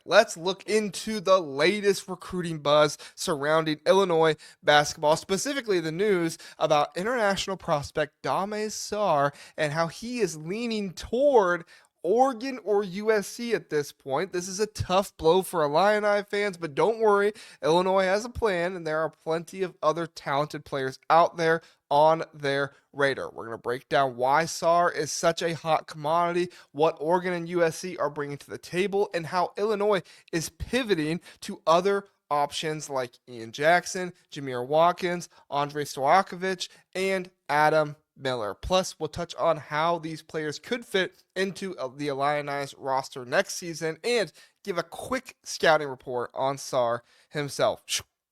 let's look into the latest recruiting buzz surrounding Illinois basketball, specifically the news about international prospect Dame Sarr and how he is leaning toward Oregon or USC at this point. This is a tough blow for Illini fans, but don't worry, Illinois has a plan, and there are plenty of other talented players out there on their radar. We're going to break down why Sarr is such a hot commodity, what Oregon and USC are bringing to the table, and how Illinois is pivoting to other options like Ian Jackson, Jameer Watkins, Andre Stojakovic, and Adam Miller. Plus, we'll touch on how these players could fit into the Illini's roster next season and give a quick scouting report on Sarr himself.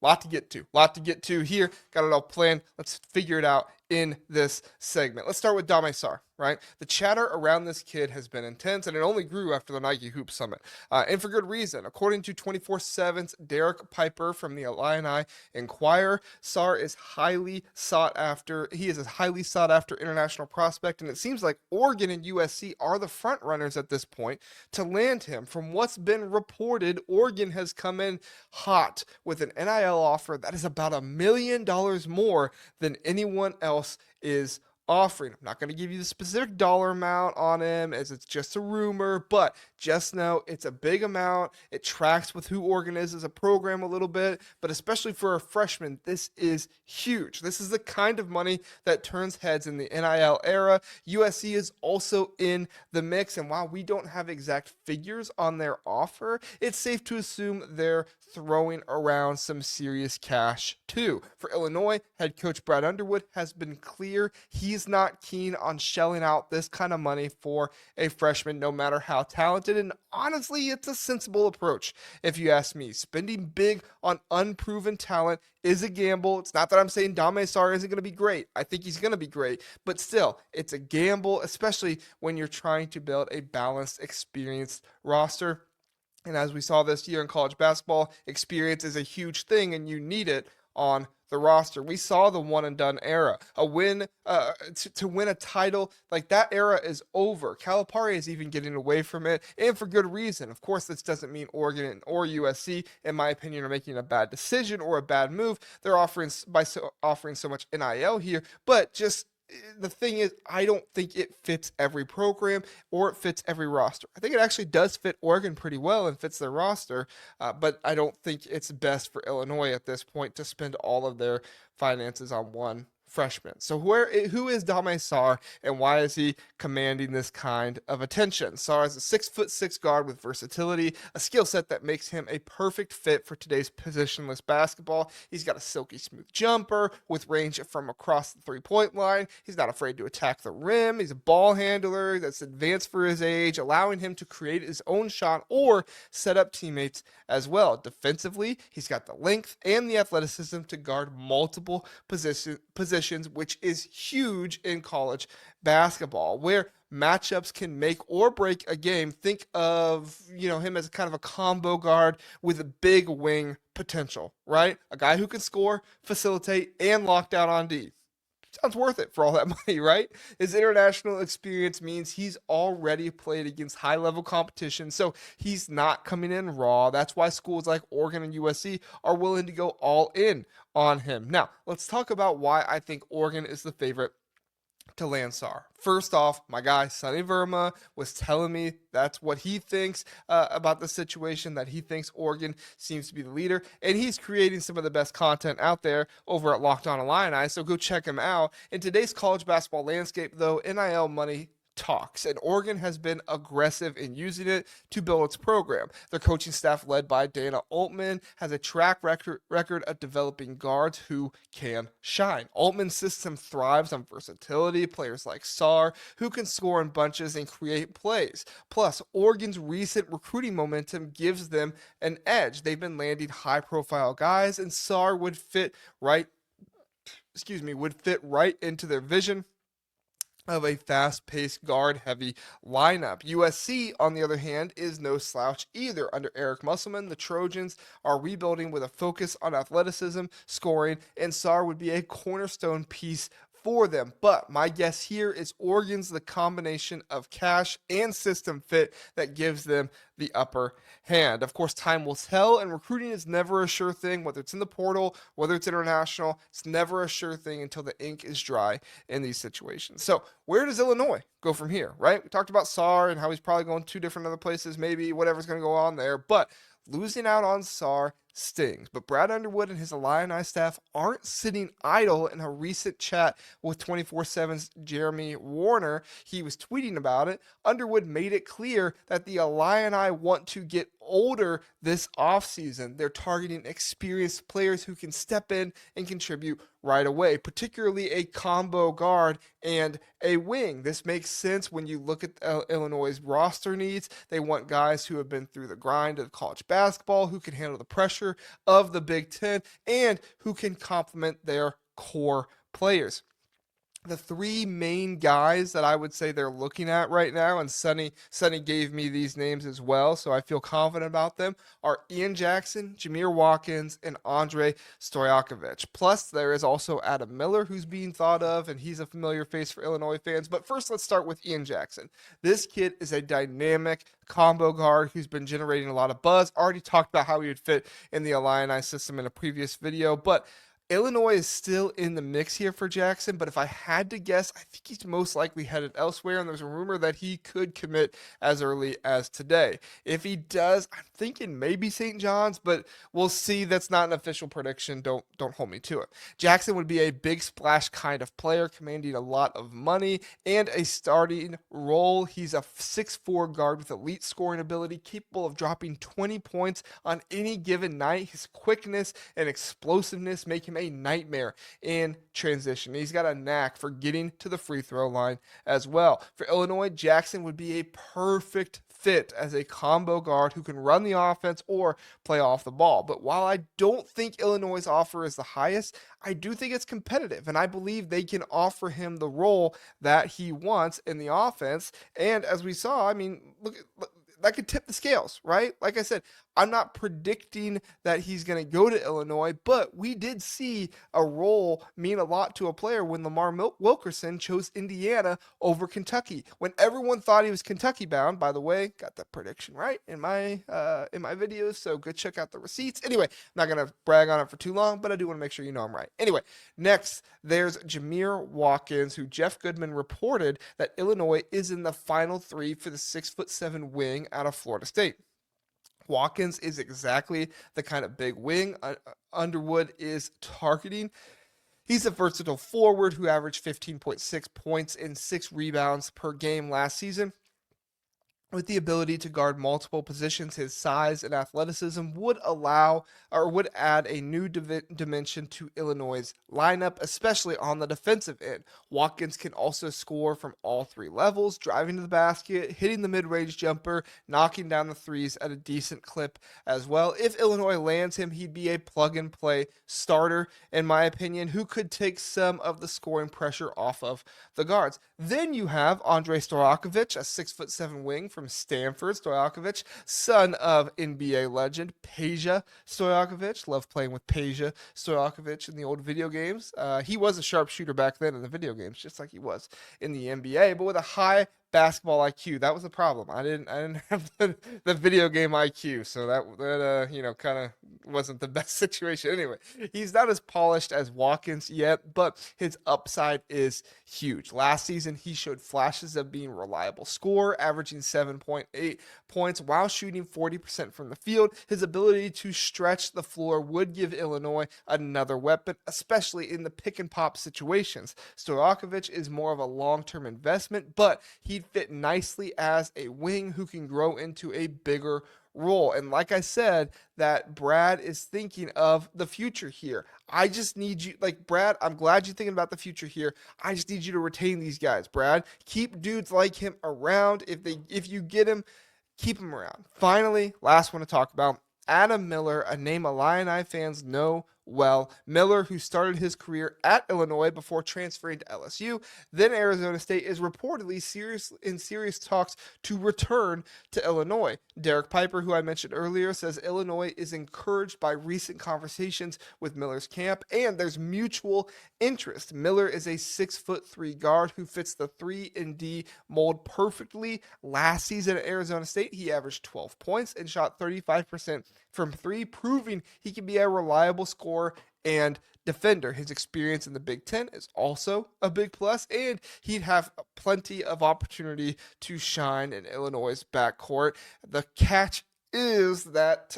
Lot to get to here. Got it all planned. Let's figure it out in this segment. Let's start with Dame Sarr, right? The chatter around this kid has been intense, and it only grew after the Nike Hoop Summit, and for good reason. According to 24/7's Derek Piper from the Illini Inquirer, Sarr is highly sought after. He is a highly sought after international prospect, and it seems like Oregon and USC are the front runners at this point to land him. From what's been reported, Oregon has come in hot with an NIL offer that is about $1 million more than anyone else is offering. I'm not going to give you the specific dollar amount on him as it's just a rumor, but just know it's a big amount. It tracks with who Oregon is as a program a little bit, but especially for a freshman, this is huge. This is the kind of money that turns heads in the NIL era. USC is also in the mix, and while we don't have exact figures on their offer, it's safe to assume they're throwing around some serious cash too. For Illinois, head coach Brad Underwood has been clear he's not keen on shelling out this kind of money for a freshman, no matter how talented. And honestly, it's a sensible approach, if you ask me. Spending big on unproven talent is a gamble. It's not that I'm saying Dame Sarr isn't going to be great. I think he's going to be great, but still, it's a gamble, especially when you're trying to build a balanced, experienced roster. And as we saw this year in college basketball, experience is a huge thing, and you need it on the roster. We saw the one and done era. A win to win a title, like that era is over. Calipari is even getting away from it, and for good reason. Of course, this doesn't mean Oregon or USC, in my opinion, are making a bad decision or a bad move. They're offering so much NIL here, but just the thing is, I don't think it fits every program or it fits every roster. I think it actually does fit Oregon pretty well and fits their roster, but I don't think it's best for Illinois at this point to spend all of their finances on one freshman. So who is Dame Sarr, and why is he commanding this kind of attention? Sarr is a 6'6" guard with versatility, a skill set that makes him a perfect fit for today's positionless basketball. He's got a silky smooth jumper with range from across the three-point line. He's not afraid to attack the rim. He's a ball handler that's advanced for his age, allowing him to create his own shot or set up teammates as well. Defensively, he's got the length and the athleticism to guard multiple positions, which is huge in college basketball, where matchups can make or break a game. Think of, him as kind of a combo guard with a big wing potential, right? A guy who can score, facilitate, and lock down on D. Sounds worth it for all that money, right? His international experience means he's already played against high-level competition, so he's not coming in raw. That's why schools like Oregon and USC are willing to go all in on him. Now, let's talk about why I think Oregon is the favorite to land Sarr. First off, my guy Sonny Verma was telling me that's what he thinks about the situation, that he thinks Oregon seems to be the leader, and he's creating some of the best content out there over at Locked On Illini, so go check him out. In today's college basketball landscape, though, NIL money talks, and Oregon has been aggressive in using it to build its program. Their coaching staff, led by Dana Altman, has a track record of developing guards who can shine. Altman's system thrives on versatility, players like Sarr, who can score in bunches and create plays. Plus, Oregon's recent recruiting momentum gives them an edge. They've been landing high-profile guys, and Sarr would fit right into their vision of a fast-paced, guard-heavy lineup. USC, on the other hand, is no slouch either. Under Eric Musselman, the Trojans are rebuilding with a focus on athleticism, scoring, and Sarr would be a cornerstone piece for them. But my guess here is Oregon's the combination of cash and system fit that gives them the upper hand. Of course, time will tell, and recruiting is never a sure thing, whether it's in the portal, whether it's international. It's never a sure thing until the ink is dry in these situations. So where does Illinois go from here, right? We talked about Sarr and how he's probably going 2 different other places, maybe whatever's going to go on there, but losing out on Sarr stings. But Brad Underwood and his Illini staff aren't sitting idle. In a recent chat with 24/7's Jeremy Warner, he was tweeting about it. Underwood made it clear that the Illini want to get older this offseason. They're targeting experienced players who can step in and contribute right away, particularly a combo guard and a wing. This makes sense when you look at Illinois' roster needs. They want guys who have been through the grind of college basketball, who can handle the pressure of the Big Ten, and who can complement their core players. The 3 main guys that I would say they're looking at right now, and Sonny gave me these names as well, so I feel confident about them, are Ian Jackson, Jameer Watkins, and Andre Stojakovic. Plus, there is also Adam Miller, who's being thought of, and he's a familiar face for Illinois fans. But first, let's start with Ian Jackson. This kid is a dynamic combo guard who's been generating a lot of buzz. Already talked about how he would fit in the Illini system in a previous video, but Illinois is still in the mix here for Jackson, but if I had to guess, I think he's most likely headed elsewhere, and there's a rumor that he could commit as early as today. If he does, I'm thinking maybe St. John's, but we'll see. That's not an official prediction. Don't hold me to it. Jackson would be a big splash kind of player, commanding a lot of money and a starting role. He's a 6'4" guard with elite scoring ability, capable of dropping 20 points on any given night. His quickness and explosiveness make him a nightmare in transition. He's got a knack for getting to the free throw line as well. For Illinois, Jackson would be a perfect fit as a combo guard who can run the offense or play off the ball. But while I don't think Illinois' offer is the highest, I do think it's competitive, and I believe they can offer him the role that he wants in the offense. And as we saw, I mean, look, that could tip the scales, right? Like I said, I'm not predicting that he's going to go to Illinois, but we did see a role mean a lot to a player when Lamar Wilkerson chose Indiana over Kentucky. When everyone thought he was Kentucky bound, by the way, got that prediction right in my videos, so go check out the receipts. Anyway, I'm not going to brag on it for too long, but I do want to make sure you know I'm right. Anyway, next, there's Jameer Watkins, who Jeff Goodman reported that Illinois is in the final 3 for the 6'7" wing out of Florida State. Watkins is exactly the kind of big wing Underwood is targeting. He's a versatile forward who averaged 15.6 points and 6 rebounds per game last season. With the ability to guard multiple positions, his size and athleticism would add a new dimension to Illinois' lineup, especially on the defensive end. Watkins can also score from all 3 levels, driving to the basket, hitting the mid-range jumper, knocking down the threes at a decent clip as well. If Illinois lands him, he'd be a plug-and-play starter, in my opinion, who could take some of the scoring pressure off of the guards. Then you have Andre Stojakovic, a 6'7" wing from Stanford. Stojakovic, son of NBA legend Peja Stojakovic. Love playing with Peja Stojakovic in the old video games. He was a sharpshooter back then in the video games, just like he was in the NBA, but with a high basketball IQ. That was the problem. I didn't have the video game IQ, so that kind of wasn't the best situation. Anyway, he's not as polished as Watkins yet, but his upside is huge. Last season, he showed flashes of being a reliable scorer, averaging 7.8 points while shooting 40% from the field. His ability to stretch the floor would give Illinois another weapon, especially in the pick and pop situations. Stojakovic is more of a long-term investment, but he'd fit nicely as a wing who can grow into a bigger role. And like I said, that Brad is thinking of the future here. I just need you, like, Brad, I'm glad you're thinking about the future here. I just need you to retain these guys, Brad. Keep dudes like him around. If you get him, keep him around. Finally, last one to talk about, Adam Miller, a name Illini fans know well. Miller, who started his career at Illinois before transferring to LSU, then Arizona State, is reportedly in serious talks to return to Illinois. Derek Piper, who I mentioned earlier, says Illinois is encouraged by recent conversations with Miller's camp, and there's mutual interest. Miller is a 6'3" guard who fits the 3 and D mold perfectly. Last season at Arizona State, he averaged 12 points and shot 35% from 3, proving he can be a reliable scorer and defender. His experience in the Big Ten is also a big plus, and he'd have plenty of opportunity to shine in Illinois' backcourt. The catch is that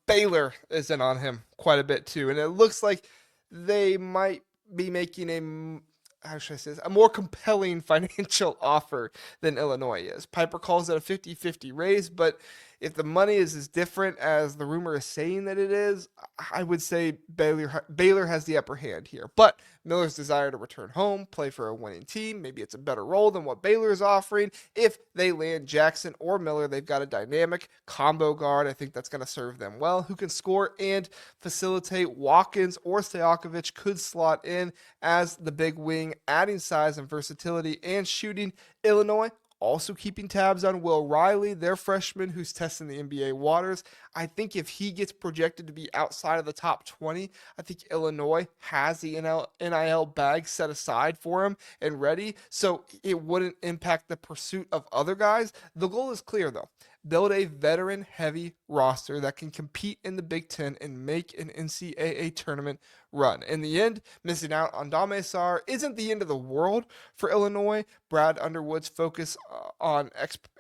Baylor is in on him quite a bit too, and it looks like they might be making how should I say this, a more compelling financial offer than Illinois is. Piper calls it a 50-50 raise, but if the money is as different as the rumor is saying that it is, I would say Baylor has the upper hand here. But Miller's desire to return home, play for a winning team, maybe it's a better role than what Baylor is offering. If they land Jackson or Miller, they've got a dynamic combo guard. I think that's going to serve them well, who can score and facilitate. Watkins or Stojakovic could slot in as the big wing, adding size and versatility and shooting. Illinois also keeping tabs on Will Riley, their freshman who's testing the NBA waters. I think if he gets projected to be outside of the top 20, I think Illinois has the NIL bag set aside for him and ready, so it wouldn't impact the pursuit of other guys. The goal is clear, though. Build a veteran-heavy roster that can compete in the Big Ten and make an NCAA tournament run. In the end, missing out on Dame Sarr isn't the end of the world for Illinois. Brad Underwood's focus on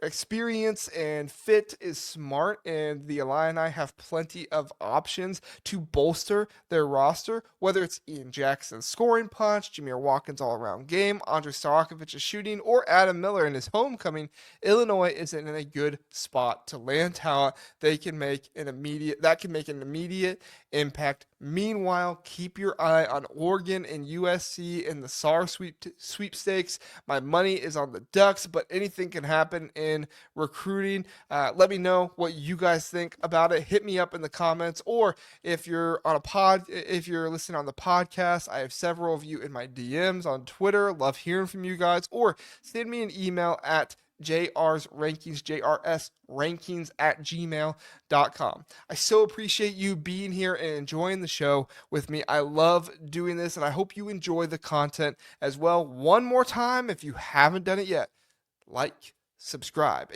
experience and fit is smart, and the Illini have plenty of options to bolster their roster, whether it's Ian Jackson's scoring punch, Jameer Watkins' all-around game, Andre Stojakovic's shooting, or Adam Miller in his homecoming. Illinois is in a good spot to land talent that can make an immediate impact. Meanwhile, keep your eye on Oregon and USC in the Sarr sweepstakes. My money is on the Ducks, but anything can happen in recruiting. Let me know what you guys think about it. Hit me up in the comments, or if you're listening on the podcast, I have several of you in my DMs on Twitter. Love hearing from you guys, or send me an email at jrsrankings@gmail.com. I so appreciate you being here and enjoying the show with me. I love doing this, and I hope you enjoy the content as well. One more time, if you haven't done it yet, like, subscribe.